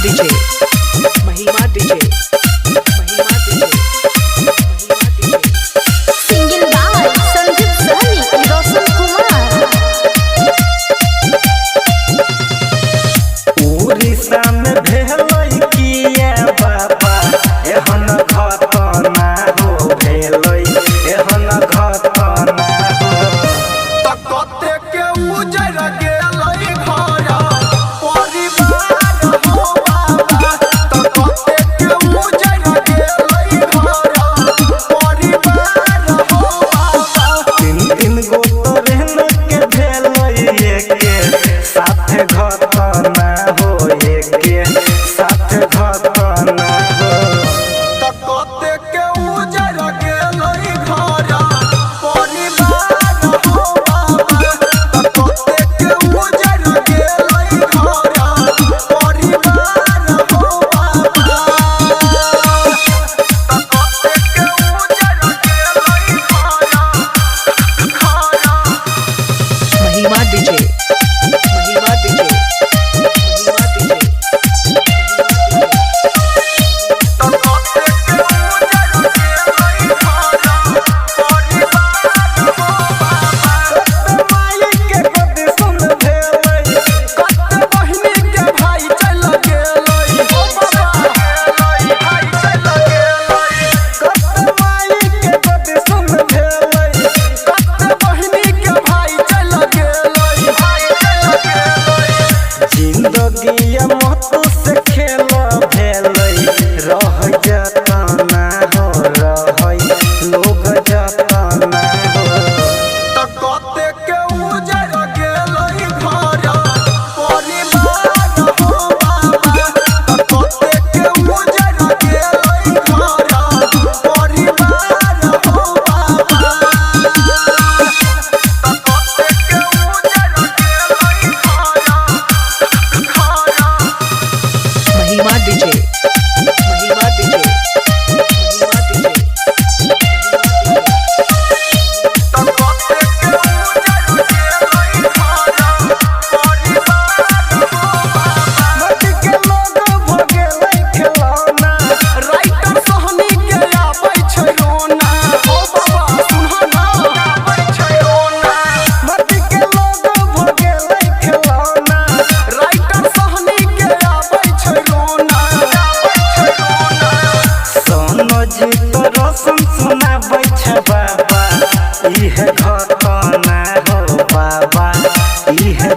DJ महिमा DJ महिमा DJ singing by Sanjeev सहनी रोशन कुमार। उड़ीसा में भेलै किया बाबा एहन घटना हो भेलै एहन घटना हो त कते के उजर गेलै घर परिवार हो बाबा त कते के उजर गेलै घर परिवार हो बाबा। तीन गो तोरहन के भेलै एके साथ घटना हो एके साथ घटना हो त कते के उजर गेलै घर परिवार हो बाबा त कते के उजर गेलै घर परिवार हो बाबा। महिमा डीजे महिमा डीजे महिमा डीजे जिंदगी मत से खेल भेलै रह जतना हो रहै लोग जतना हो त कते के उजर गेलै घर परिवार हो बाबा त कते के उजर गेलै घर परिवार हो बाबा। त कते के उजर गेलै महिमा डीजे महिमा डीजे महिमा डीजे मत के लोग भगेलै खिलौना राइटर सहनी के आबै छै रोना ओ बाबा सुनह ना आबै छै रोना। मत के लोग भगेलै खिलौना राइटर सहनी के आबै छै रोना आबै छै रोना। सोनो जी तो रोशन सुनाबै छै बाबा इहे घटना हो बाबा इहे